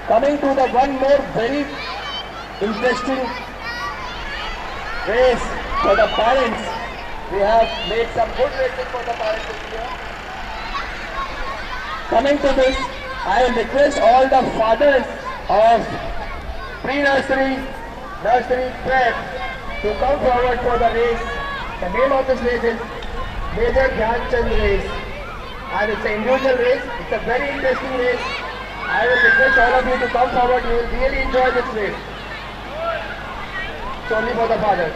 Coming to the one more very interesting race for the parents. We have made some good races for the parents this year. Coming to this, I will request all the fathers of pre-nursery, nursery prep to come forward for the race. The name of this race is Major Dhyan Chand race, and it's an individual race. It's a very interesting race. I will request all of you to come forward. You will really enjoy this race. It's only for the fathers.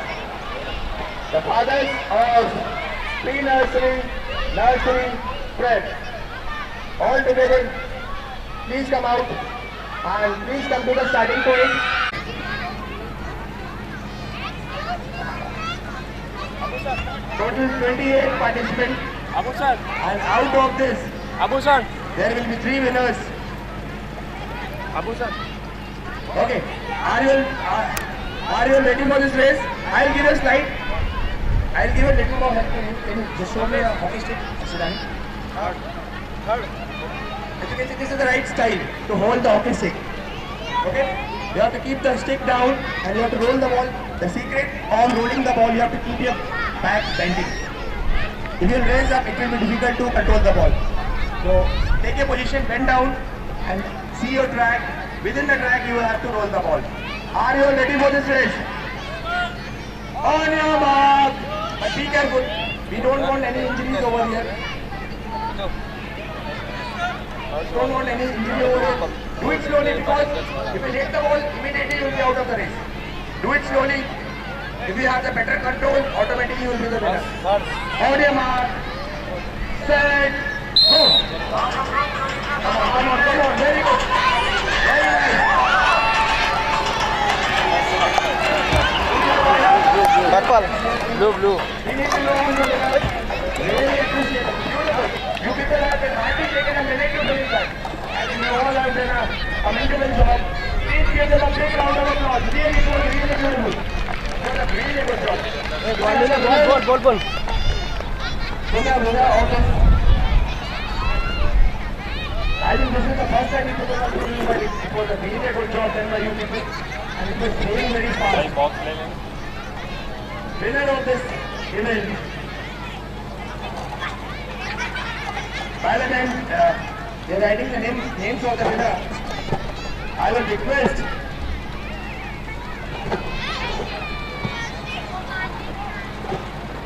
The fathers of pre-nursery, nursery prep, all together, please come out and please come to the starting point. Total 28 participants. Abu sir. And out of this, Abu sir. there will be 3 winners. Abu sir. Okay, are you ready for this race? I'll give a slide. I'll give a little more help to you. Can you just show me a hockey stick? Third. As you can see, this is the right style to hold the hockey stick. Okay? You have to keep the stick down and you have to roll the ball. The secret of rolling the ball, you have to keep your back bending. If you raise up, it will be difficult to control the ball. So take a position, bend down and see your track. Within the track, you will have to roll the ball. Are you all ready for this race? On your mark! But be careful. We don't want any injuries over here. Don't want any injury over here. Do it slowly because if you hit the ball, immediately you will be out of the race. Do it slowly. If you have the better control, automatically you will be the winner. On your mark. Set. Go. Come on. Very good. Very nice. Blue. We need to know who you are. Really appreciate it. Beautiful. You people have been hardly taken a minute to finish that. I think you all have done a commendable job. Please give them a big round of applause. Really, it was really beautiful. It was a really good job. Ball. Buga, okay. I think this is the first time you people are doing it, but it was a really good job done by you people. And it was going very fast. Winner of this event. By the time they are writing the names of the winner, I will request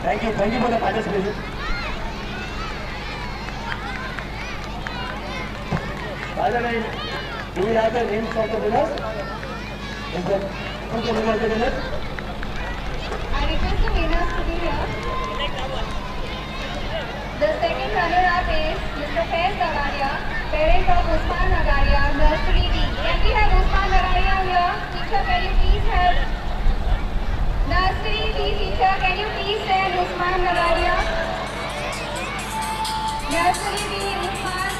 thank you for the participation. By the way, do we have the names of the winners? Is the who's the winner of the winner? I request the winners to be here. The second runner-up is Mr. Faiz Nagaria, parent of Usman Nagaria, Nursery D. Can we have Usman Nagaria here? Teacher, can you please help? Nursery D teacher, can you please send Usman Nagaria? Nursery D, Usman.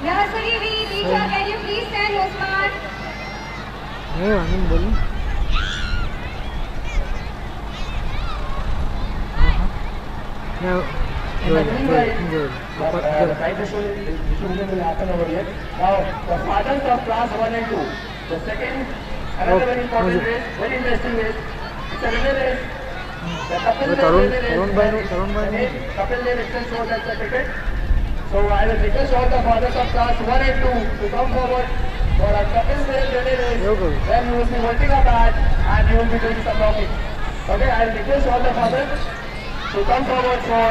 Nursery D teacher, can you please send Usman? बोलूं The side distribution will happen over here. Now, the fathers of class 1 and 2. The second, another very important race, very interesting race. It's a relay race. The couple name itself shows as the cricket. So I will request all the fathers of class 1 and 2 to come forward for a couple relay race. Then you will be holding a bat and you will be doing some rocking. Okay, I will request all the fathers to come forward for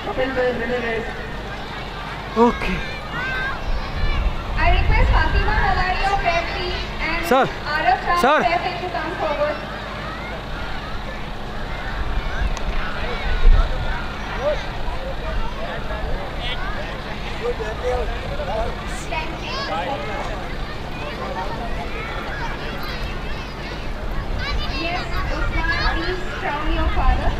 couple relay race. Okay. I request Fatima Nagaria of Prep and Sir. Arab Shah Sir. of Prep to come forward. Thank you. Yes, Usman, please crown your father.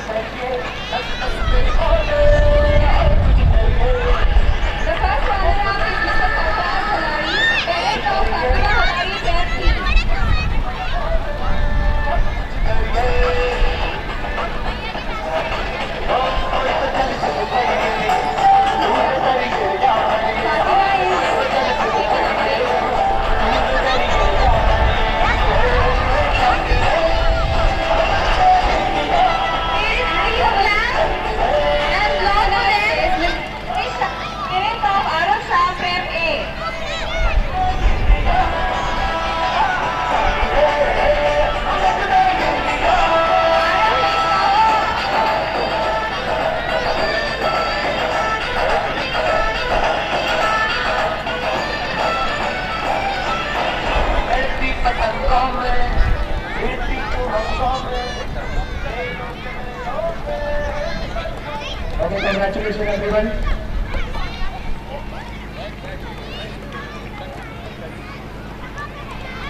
Thank you.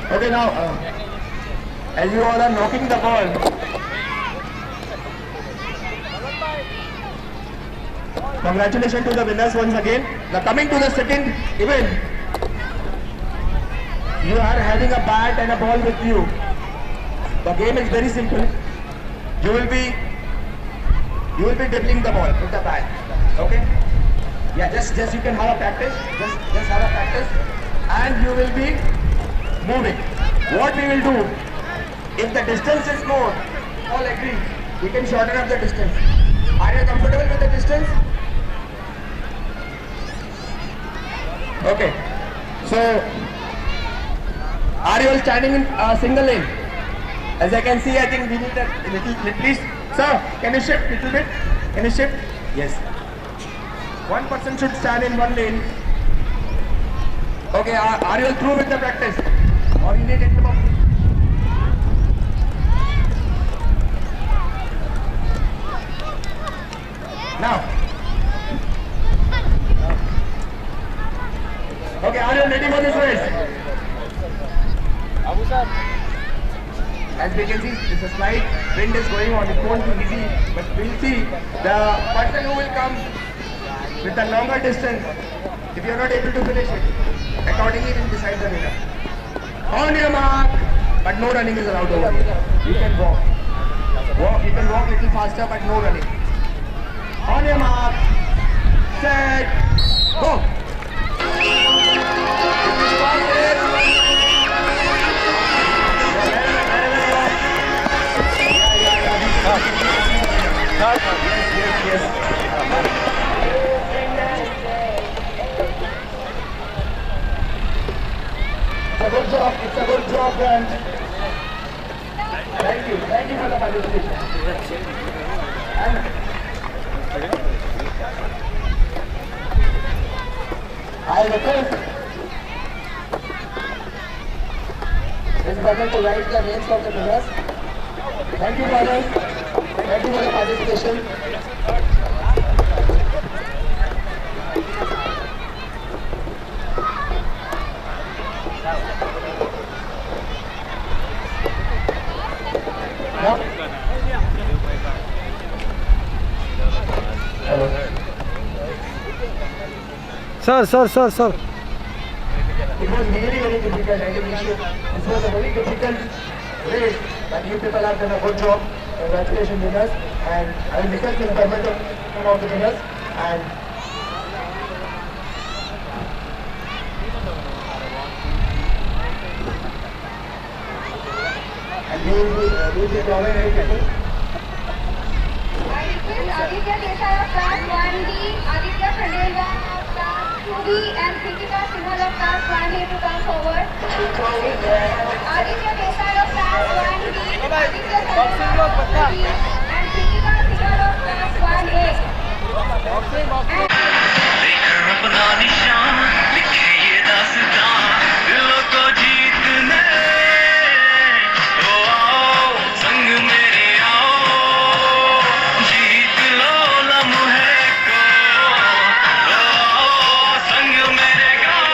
Okay, now, as you all are knocking the ball, congratulations to the winners once again. Now coming to the second event, you are having a bat and a ball with you. The game is very simple. You will be dribbling the ball with the bat. Okay? Yeah, just you can have a practice. Just have a practice, and you will be moving. What we will do, if the distance is more, all agree, we can shorten up the distance. Are you comfortable with the distance? Okay. So, are you all standing in a single lane? As I can see, I think we need a little, please. Sir, can you shift little bit? Can you shift? Yes. One person should stand in one lane. Okay, are you all through with the practice? Or you need it more? Now. Okay, are you ready for this race? Abu sir. As we can see, it's a slight wind is going on. It won't be easy, but we'll see the person who will come with a longer distance. If you are not able to finish it, accordingly we'll decide the winner. On your mark, but no running is allowed over here. You can walk. You can walk a little faster, but no running. On your mark, set, go. Yes. It's a good job, and thank you for the participation. And I request this brother to write the names of the winners. Thank you, brothers. Thank you for the participation. No? Hello. Sir. It was really very difficult. I think this was a very difficult race, but you people have done a good job. Congratulations, winners. And I will request the government to come out the winners. And we will be drawing very careful. I request Aditya Desai of Class 1D, Aditya Khandelwal of Class 2B, and Kritika Singhal of Class 1A to come forward. Aditya Desai of Class 1D, Aditya Khandelwal of 2B, and Kritika Singhal of Class 1A. अपना निशान लिखे ये दास्तां दिलों को जीतने ओ आओ संग मेरे आओ जीत लो लम्हे को ओ आओ संग मेरे गाओ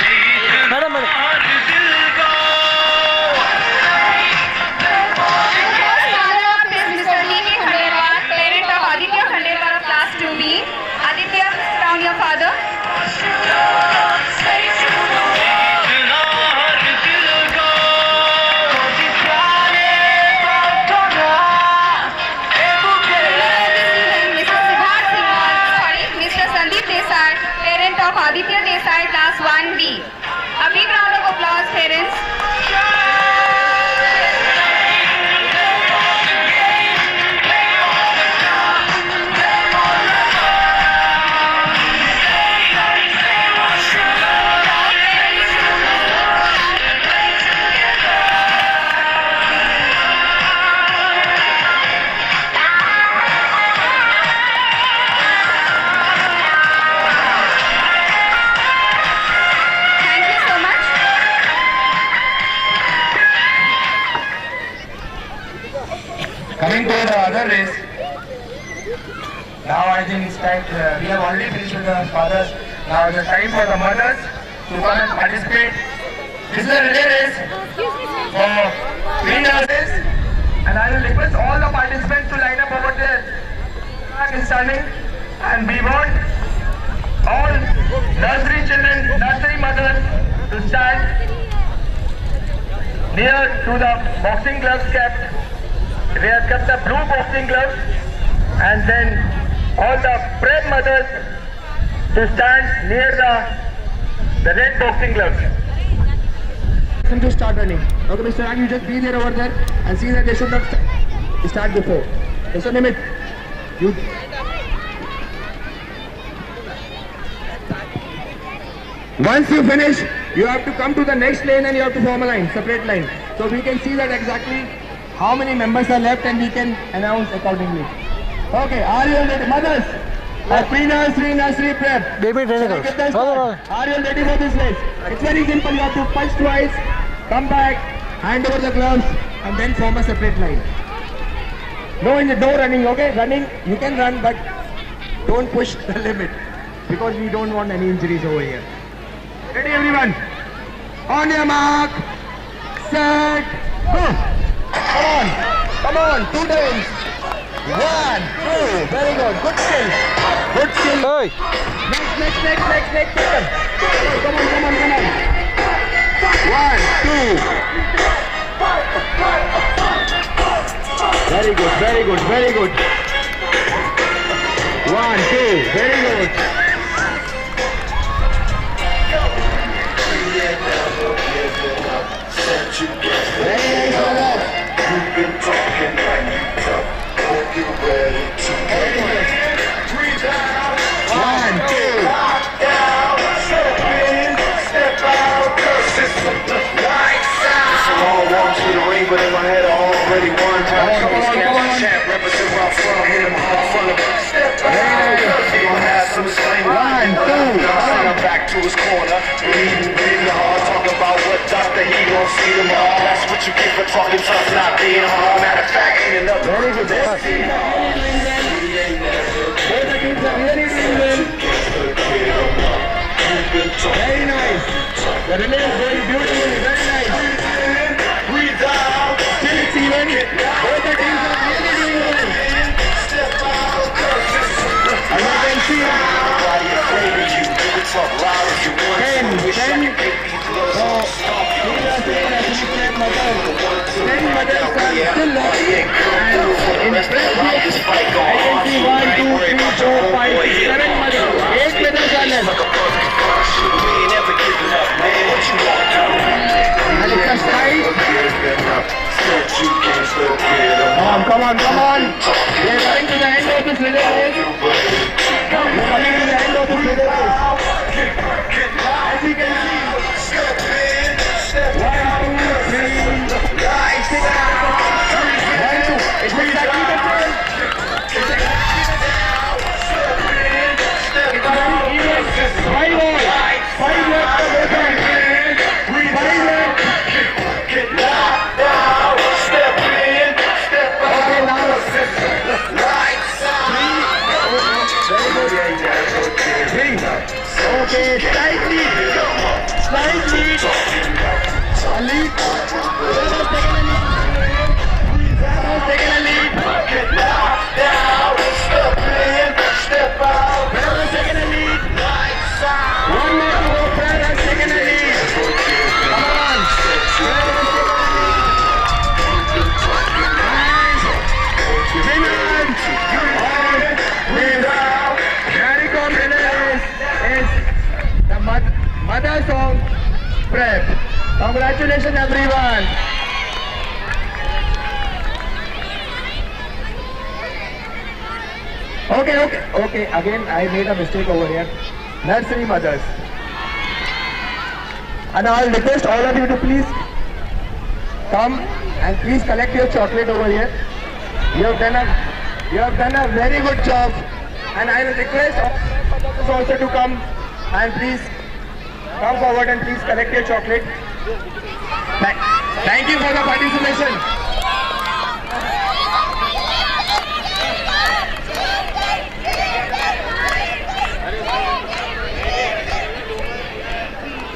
जीत लो हर दिल को Mr. Lini Khandelwal, parent of Aditya Khandelwal of Class 2B. Aditya, crown your father. Mr. Sandeep Desai, parent of Aditya Desai, Class 1B. A big round of applause, parents. Thank you so much. Coming to the other race, now I think it's time, we have already finished with the fathers, now it's time for the mothers to come and participate This is a relay race for 3 nurses, and I will request all the participants to line up over there. Flag is standing, and we want all nursery children, nursery mothers to stand near to the boxing gloves kept. We have kept the blue boxing gloves, and then all the prep mothers to stand near the red boxing gloves. To start running. Okay, Mr. Rag, you just be there over there and see that they should not start before. Mr. Nimit, you. Once you finish, you have to come to the next lane and you have to form a line, separate line. So we can see that exactly how many members are left and we can announce accordingly. Okay, are you ready? Mothers, pre-nursery prep. Baby, ready, Shall I get them started? Are you ready for this race? It's very simple. You have to punch twice, come back, hand over the gloves, and then form a separate line. No running, okay? Running, you can run, but don't push the limit because we don't want any injuries over here. Ready, everyone? On your mark, set, go! Come on, 2 times. 1, 2, very good. Good skill. Good skill. Hey! Next. Come on. 1, 2. Very good. 1, 2. Very good. Very nice. But in my head I already won. Champ, represent where I'm from. Hit him hard full of step out. He gon' have some slang. 1, 2. Send him back to his corner. Breathing hard. Talk about what doctor he gon' see them all. That's what you get for talking tough, not being hard. Matter of fact, ain't enough. Very good. Both the teams are really doing well. Very nice. The relay is very beautiful. Very nice. Still it's even. Both the teams are really doing well. As you can see, 10 mothers are still left. And in prep, I can see 1, 2, 3, 4, 5, 6, 7 mothers. 8 medals are left. And it's a strike. Come on. We are coming to the end of this relay race. As you can see, 1, 2, 3, 6, 1, 2. It's exactly the same. It's very even. 5 all. 5 left for both sides. 5 left. Okay, slight lead. A lead. Taking a lead. Brother's taking a lead. 1 more to go. Brother's taking a lead. Come on. Mother song prep. Congratulations everyone. Okay. Again, I made a mistake over here. Nursery mothers. And I'll request all of you to please come and please collect your chocolate over here. You have done a very good job. And I will request all mothers also to come and please come forward and please collect your chocolate. Thank you for the participation.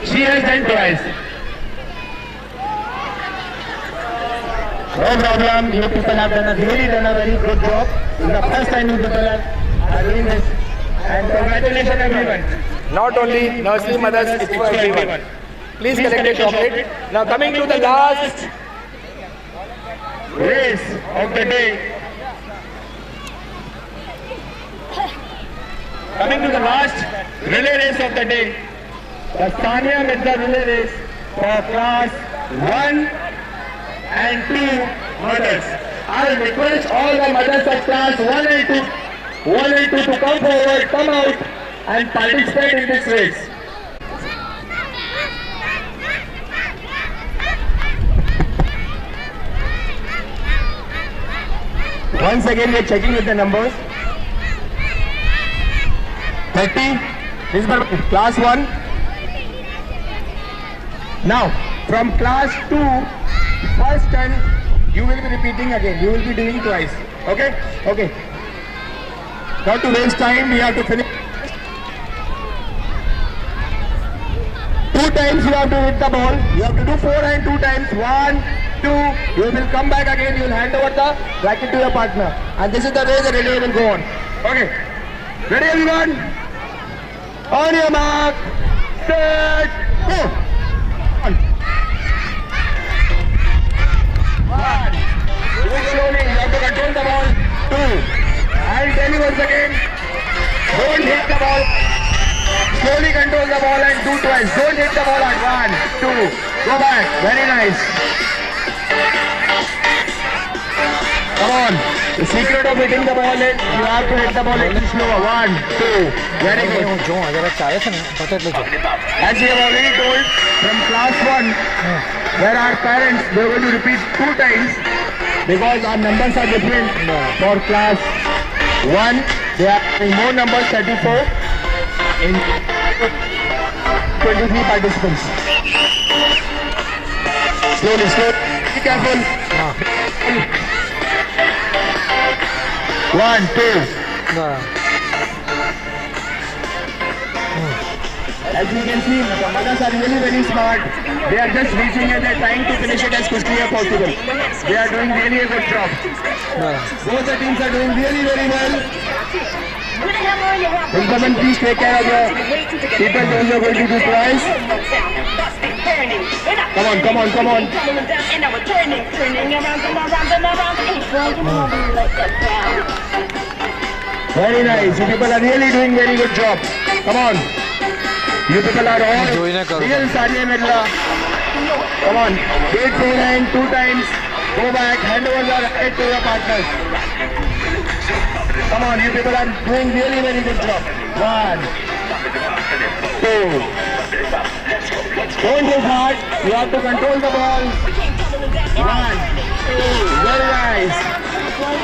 She has done twice. No problem. You people have really done a very good job. This is the first time you people are doing this. And congratulations everyone. Not only nursery mothers, it's for everyone. Please collect a chocolate. Now coming to the last Race of the day. Coming to the last relay race of the day. The Sania Mirza relay race for class 1 and 2 mothers. I will request all the mothers of class 1 and 2 to come forward, come out and participate in this race. Once again we are checking with the numbers. 30. This is for class 1. Now from class 2, first turn you will be repeating again. You will be doing twice. Okay? Okay. Not to waste time, we have to finish. 2 times you have to hit the ball. You have to do 4 and 2 times. 1, 2. You will come back again. You will hand over the racket to your partner. And this is the way the relay will go on. Okay. Ready everyone? On your mark. Set. Go. 1. Do it slowly. You have to control the ball. 2. I'll tell you once again. Don't hit the ball. Slowly control the ball and do twice. Don't hit the ball at 1, 2. Go back. Very nice. Come on. The secret of hitting the ball is you have to hit the ball a little slower. 1, 2. Very good. As we have already told, from class 1, there are parents, they are going to repeat 2 times because our numbers are different. For class 1, they are having more numbers, 34. In 23 participants. Slowly, slowly. Be careful. 1, 2. As you can see, the mothers are really very smart. They are just reaching and they are trying to finish it as quickly as possible. They are doing really a good job. Both the teams are doing really very well. Gentlemen, please take care of your people those who are going to do twice. Come on, come on, come on. Very nice. You people are really doing very good job. Come on. You people are all real Sania Mirza. Come on. Do it 4 and 2 times. Go back. Hand over the racket to your partners. Come on, you people are doing really very good job. 1, 2. Don't hit hard. You have to control the ball. 1, 2. Very nice.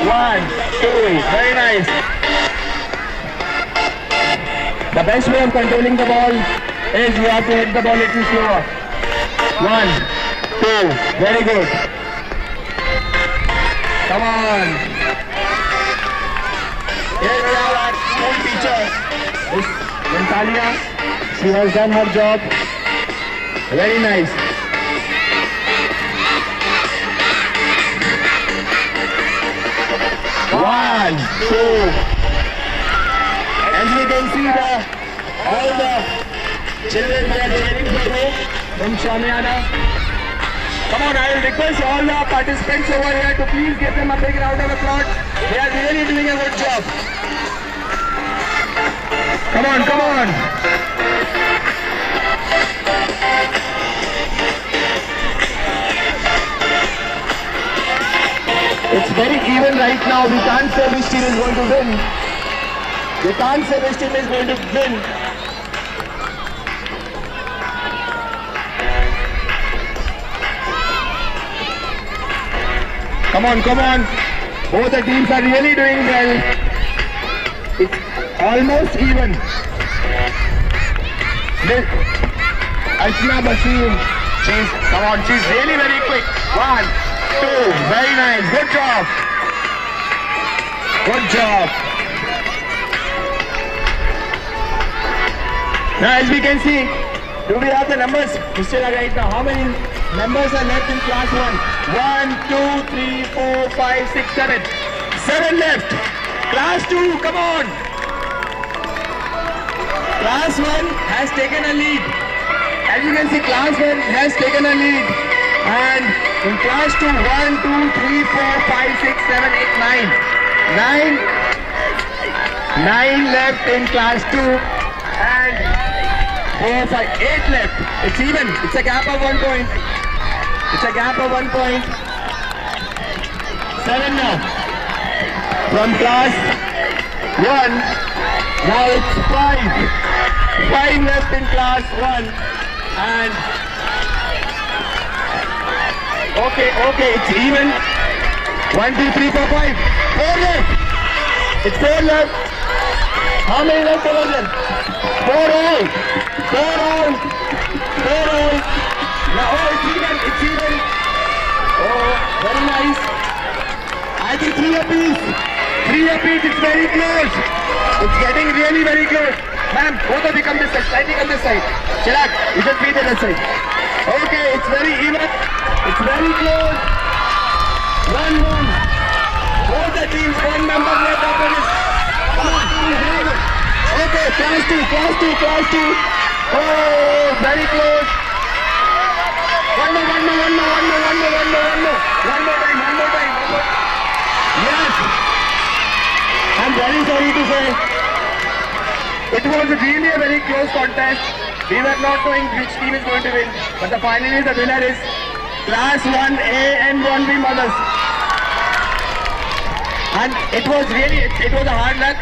1, 2. Very nice. The best way of controlling the ball is you have to hit the ball a little slower. 1, 2. Very good. Come on. Here we have our school teacher, Miss Natalia. She has done her job. Very nice. One, 2. As we can see, all the children are waiting for you from Shamiana. Come on, I will request all the participants over here to please give them a big round of applause. They are really doing a good job. Come on, come on. It's very even right now. We can't say which team is going to win. We can't say which team is going to win. Come on, come on. Both the teams are really doing well. It's almost even. Archana Basim. Come on, she's really very quick. 1, 2. Very nice. Good job. Good job. Now as we can see, do we have the numbers? Mr. Right now, how many Members are left in class 1. 1, 2, 3, 4, 5, 6, 7. 7 left. Class 2, come on. Class 1 has taken a lead. As you can see, class 1 has taken a lead. And in class 2, 1, 2, 3, 4, 5, 6, 7, 8, 9. 9 left in class 2. And 4, 5, 8 left. It's even. It's a gap of 1 point. It's a gap of 1 point. 7 now. From class 1. Now it's 5. 5 left in class 1. And okay, it's even. 1, 2, 3, 4, 5. 4 left. It's 4 left. How many left over there? 4 all. 4 all. 4 all. Now, oh, it's even. It's even. Oh, very nice. I think 3 apiece. 3 apiece. It's very close. It's getting really very close. Ma'am, both of you come this side. Slightly come this side. Chirag, you should be the other side. Okay, it's very even. It's very close. 1 more. Both the teams, 1 member left after this. Okay, class 2. Oh, very close. One more time. Yes. I'm very sorry to say, it was really a very close contest. We were not knowing which team is going to win, but finally the winner is class 1A and 1B mothers. And it was a hard luck.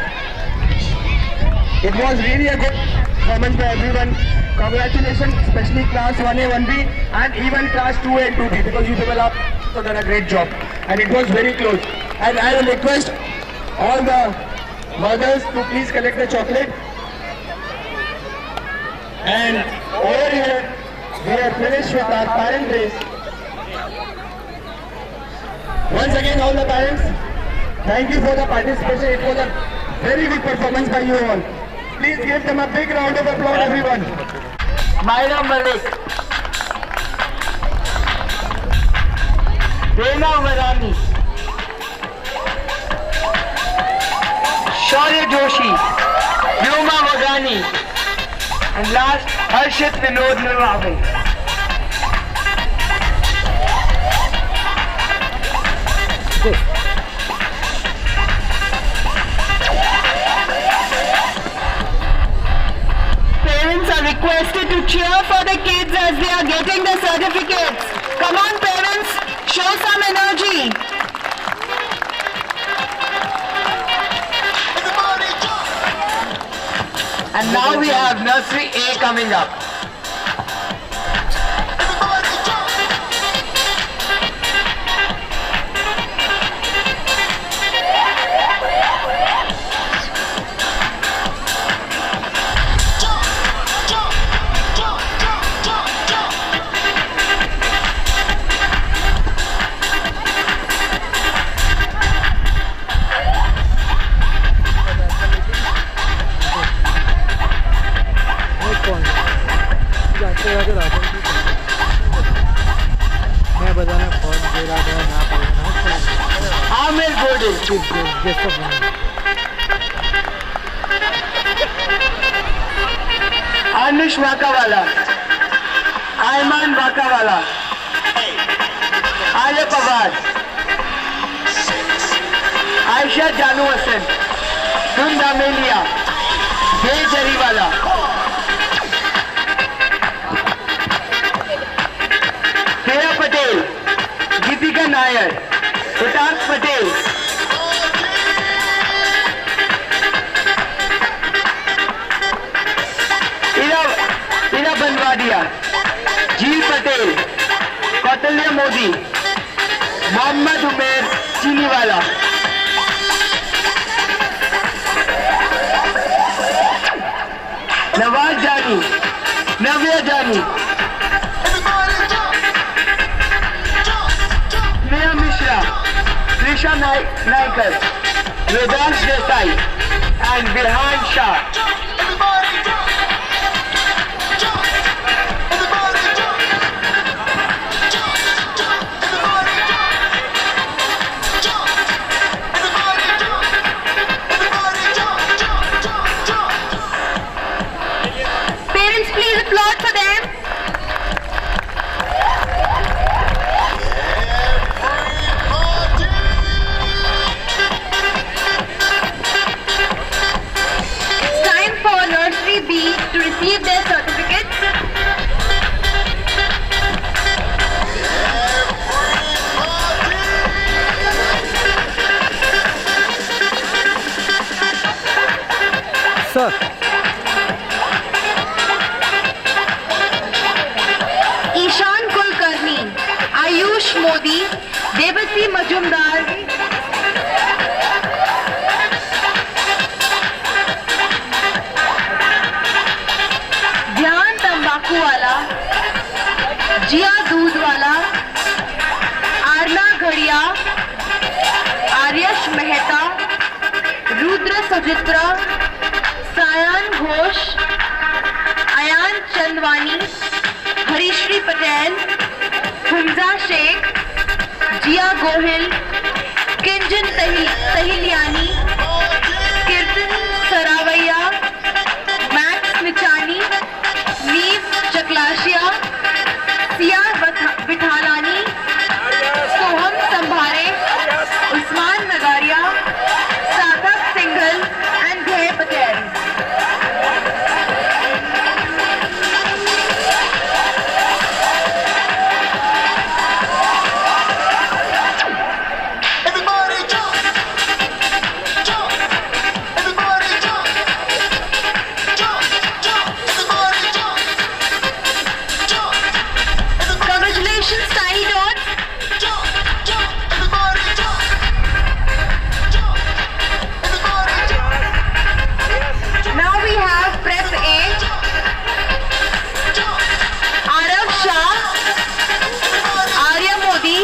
It was really a good performance by everyone. Congratulations, especially class 1A, 1B and even class 2A and 2B, because you people have also done a great job. And it was very close. And I will request all the mothers to please collect the chocolate. And over here, we are finished with our parent race. Once again, all the parents, thank you for the participation. It was a very good performance by you all. Please give them a big round of applause, everyone. Myra Malik, Reena Varani, Shaurya Joshi, Vyoma Vagani, and last, Harshit Vinod Nirwave. Parents are requested to cheer for the kids as they are getting the certificates. Come on, parents, show some energy. And now we have Nursery A coming up. Anish Vakawala, Ayman Vakawala, Arya Pawar, Aisha Janu Hasan, Dunda Melia, Jay Jariwala, Priya Patel, Geetika Nair, Uttak Patel, Jil Patel, Kautalya Modi, Mohammad Umair Chiniwala, Nawaz Jani, Navya Jani, Neha Mishra, Trisha Naikar, Vedansh Desai, and Birhan Shah. applaud for them. It's time for Nursery B to receive their certificates. Sir. Ishan Kulkarni, Ayush Modi, Devsi Majumdar, ध्यान तंबाकू वाला, जिया दूध वाला, आरना घड़िया, आर्यश मेहता, रुद्र सजित्रा, सायान घोष, अयान चंदवानी, हरीश्री पटेल, हुमजा शेख, जिया गोहिल, किंजन तहिलियानी, कीर्तन सरावैया, max निचानी, नीव चकलाशिया, सिया बिठालानी, सोहम संभारे, उस्मान नगारिया, साधक Singhal and ध्येय Patel. Congratulations, Tiny Dots. Now we have Prep A. Arav Shah, Arya Modi,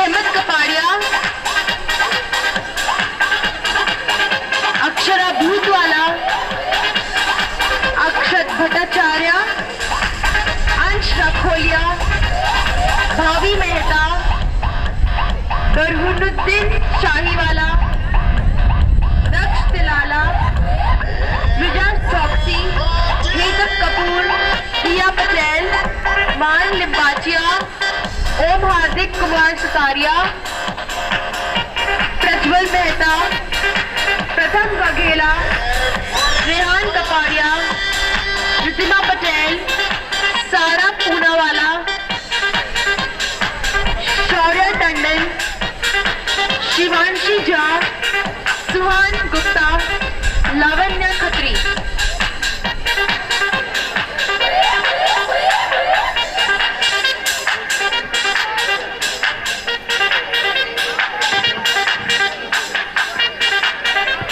Ahmed Kapadia, Akshara Bhutwala, Akshat Bhattacharya, अंश रखोलिया, भावी मेहता, बरहुनुद्दीन शाहीवाला, दक्ष तिलाला, विजय चौकसी, हेतक कपूर, हिया पटेल, मान लिम्बाचिया, ओम हार्दिक कुमार सतारिया, प्रज्वल मेहता, प्रथम बघेला, रेहान कपाड़िया, रितिमा पटेल, सारा पूनावाला, शौर्य टंडन, शिवांशी झा, सुहान गुप्ता, लावण्य Khatri.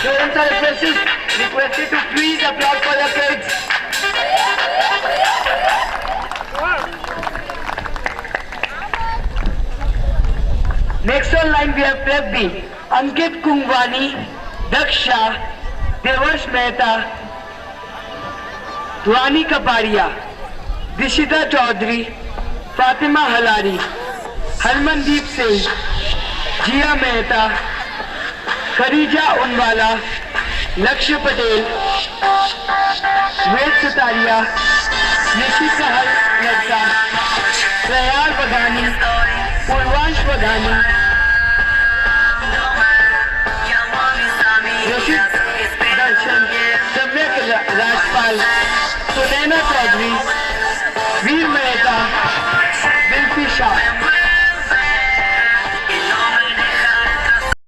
Parents are requested to please applaud for their kids. Next on line we have Prep B, Ankit Kungwani, Daksha, Devarsh Mehta, Dhwani Kapadia, Dishita Chaudhary, Fatima Halari, Harmandeep Singh, Jia Mehta, Kharija Unwala, Lakshya Patel, Ved Sataria, Nishika Ladka, Prayar Badani, Purvansh Badani,